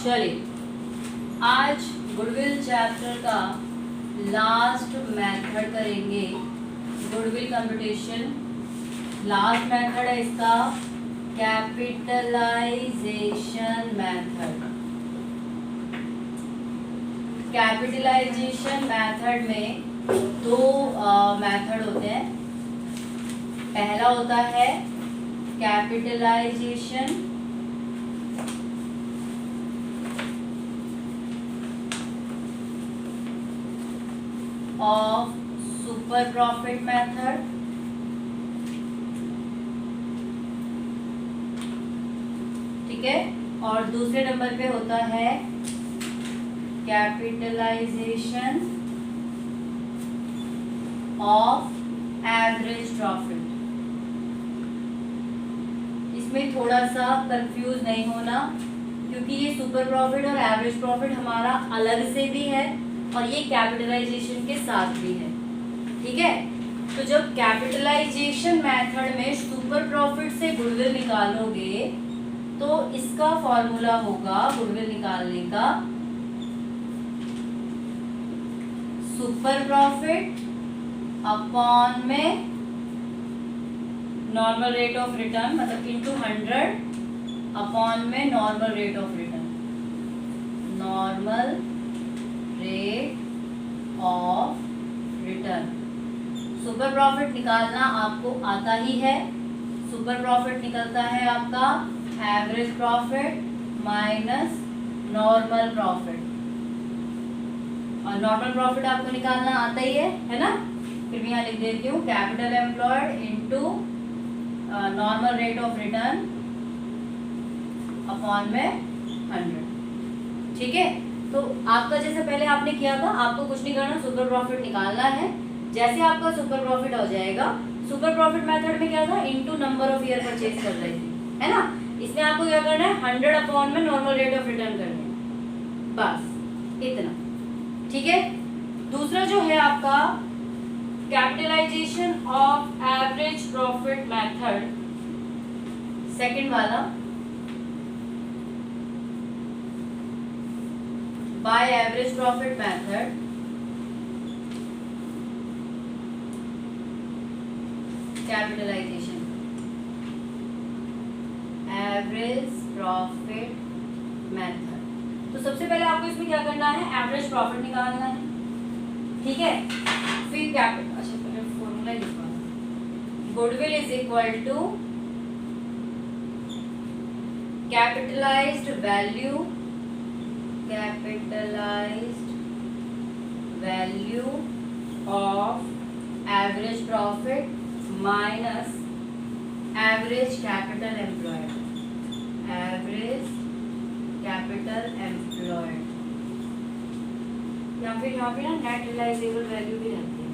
चलिए आज goodwill chapter का लास्ट मेथड करेंगे। गुडविल कंप्यूटेशन लास्ट मेथड है इसका कैपिटलाइजेशन मेथड। कैपिटलाइजेशन मेथड में दो मेथड होते हैं। पहला होता है capitalisation of super profit method, ठीक है, और दूसरे नंबर पे होता है कैपिटलाइजेशन ऑफ एवरेज प्रॉफिट। इसमें थोड़ा सा कंफ्यूज नहीं होना, क्योंकि ये सुपर प्रॉफिट और एवरेज प्रॉफिट हमारा अलग से भी है और ये कैपिटलाइजेशन के साथ भी है, ठीक है। तो जब कैपिटलाइजेशन मेथड में सुपर प्रॉफिट से गुडविल निकालोगे तो इसका फॉर्मूला होगा गुडविल निकालने का सुपर प्रॉफिट अपॉन में नॉर्मल रेट ऑफ रिटर्न, मतलब इनटू 100 अपॉन में normal rate of return. Normal rate of return. Super profit निकालना आपको आता ही है। सुपर प्रॉफिट निकलता है आपका average profit minus normal profit, और नॉर्मल प्रॉफिट आपको निकालना आता ही है ना। फिर भी यहाँ लिख देती हूँ capital employed into normal rate of return upon में 100, ठीक है। तो आपका जैसे पहले आपने किया था, आपको कुछ नहीं करना, सुपर प्रॉफिट निकालना है। जैसे आपका सुपर प्रॉफिट हो जाएगा, सुपर प्रॉफिट मेथड में क्या था, into number of year purchase कर रहे थे, है ना। इसमें आपको क्या करना है, 100 अपॉन में नॉर्मल रेट ऑफ रिटर्न करना है, बस इतना, ठीक है। दूसरा जो है आपका capitalisation of average profit method, second वाला, by average profit method capitalisation average profit method. तो सबसे पहले आपको इसमें क्या करना है, एवरेज प्रॉफिट निकालना है, ठीक है। फिर कैपिटल, अच्छा पहले फॉर्मूला लिखवा, goodwill is equal to capitalised value of average profit minus average capital employed, या फिर यहाँ पे ना नेट रियलाइजेबल वैल्यू भी रहती है।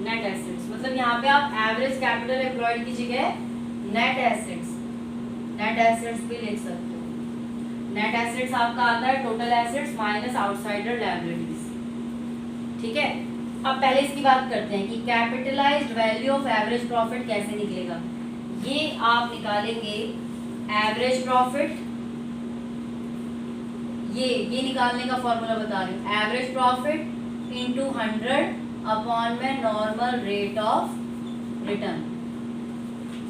नेट एसेट्स, मतलब यहाँ पे आप एवरेज कैपिटल एम्प्लॉयड की जगह नेट एसेट्स भी लिख सकते हो। नेट एसेट्स आपका आता है total assets minus outsider liabilities, ठीक है। अब पहले इसकी बात करते हैं कि capitalised value of average profit कैसे निकलेगा। ये आप निकालेंगे एवरेज प्रॉफिट, ये निकालने का फॉर्मूला बता रही हूँ, एवरेज प्रॉफिट इनटू 100 अपॉन में नॉर्मल रेट ऑफ रिटर्न।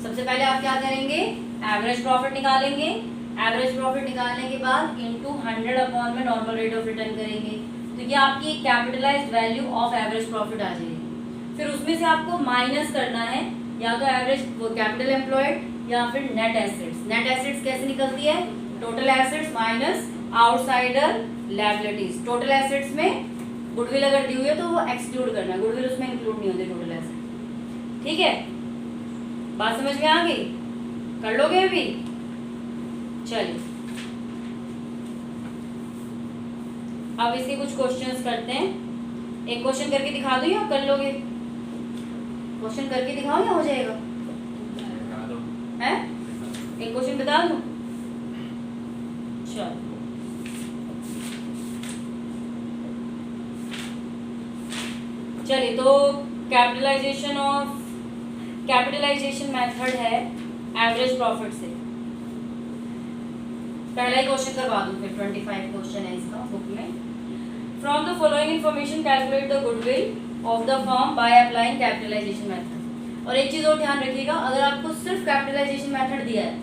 सबसे पहले आप क्या करेंगे, एवरेज प्रॉफिट निकालेंगे। एवरेज प्रॉफिट निकालने के बाद इनटू 100 अपॉन में नॉर्मल रेट ऑफ रिटर्न करेंगे, तो ये आपकी capitalised value of average profit आ जाएगी। फिर उसमें से आपको माइनस करना है या तो एवरेज कैपिटल एम्प्लॉयड या फिर नेट एसेट्स। नेट एसेट्स कैसे निकलती है, total assets minus outsider liabilities. Total assets में गुडविल अगर दी हुई है तो वो एक्सक्लूड करना है, गुडविल उसमें इंक्लूड नहीं होते टोटल एसेट, ठीक है। बात समझ में आ गई, कर लोगे अभी। चलिए अब इसके कुछ क्वेश्चंस करते हैं। एक क्वेश्चन करके दिखा दूं या कर लोगे? क्वेश्चन करके दिखाओ या हो जाएगा? हैं? एक क्वेश्चन बता दूं? चलो चलिए, तो कैपिटलाइजेशन मेथड है एवरेज प्रॉफिट से। पहला ही क्वेश्चन करवा दूं, फिर 25 क्वेश्चन है इसका बुक में। From the following information calculate the goodwill of the firm by applying capitalisation method. और एक चीज और ध्यान रखिएगा, अगर आपको सिर्फ कैपिटलाइजेशन मेथड दिया है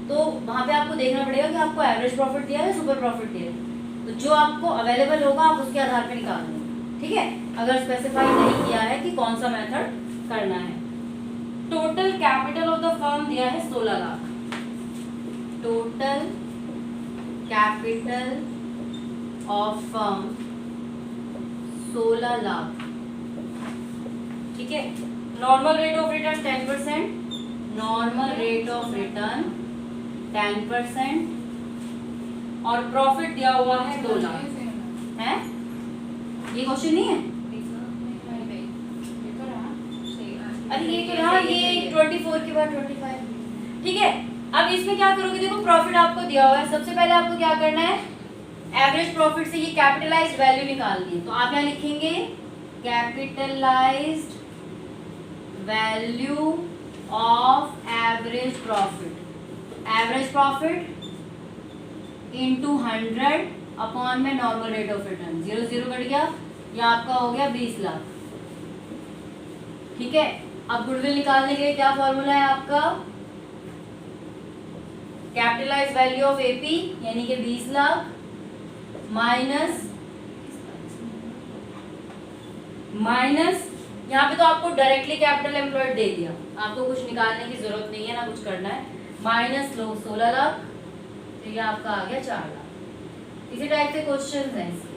तो वहां पे आपको देखना पड़ेगा कि आपको एवरेज प्रॉफिट दिया है या सुपर प्रॉफिट दिया है। तो जो आपको अवेलेबल होगा आप उसके आधार पर निकाल लेंगे, ठीक है। अगर स्पेसिफाई नहीं किया है कि कौन सा मेथड करना है। Total capital of the firm दिया है 16 lakh. Total capital of firm 16 lakh, ठीक है। Normal rate of return 10%, normal rate of return 10%, और प्रॉफिट दिया हुआ है 2 लाख है। ये क्वेश्चन नहीं है, अरे ये तो रहा, ये 24 के बाद 25, ठीक है। अब इसमें क्या करोगे, देखो प्रॉफिट आपको दिया हुआ है, सबसे पहले आपको क्या करना है, एवरेज प्रॉफिट से ये कैपिटलाइज्ड वैल्यू निकालनी है। तो आप यहाँ लिखेंगे capitalised value of average profit. Average profit into 100 upon में normal rate of return, 0 0 cut गया, ये आपका हो गया 20 लाख, ठीक है। अब गुडविल निकालने के लिए क्या फॉर्मूला है आपका, कैपिटलाइज वैल्यू ऑफ एपी यानी कि 20 लाख माइनस यहाँ पे तो आपको डायरेक्टली कैपिटल एम्प्लॉयड दे दिया, आपको कुछ निकालने की जरूरत नहीं है ना कुछ करना है, माइनस लो 16 लाख, तो ये आपका आ गया 4 लाख। इसी टाइप से क्वेश्चन है इसके,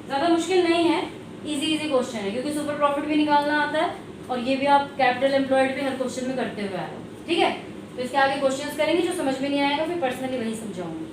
ज्यादा मुश्किल नहीं है, इजी क्वेश्चन है, क्योंकि सुपर प्रॉफिट भी निकालना आता है और ये भी आप कैपिटल एम्प्लॉयड भी हर क्वेश्चन में करते हुए आए हो, ठीक है। तो इसके आगे क्वेश्चंस करेंगे, जो समझ में नहीं आएगा फिर पर्सनली वही समझाऊंगी।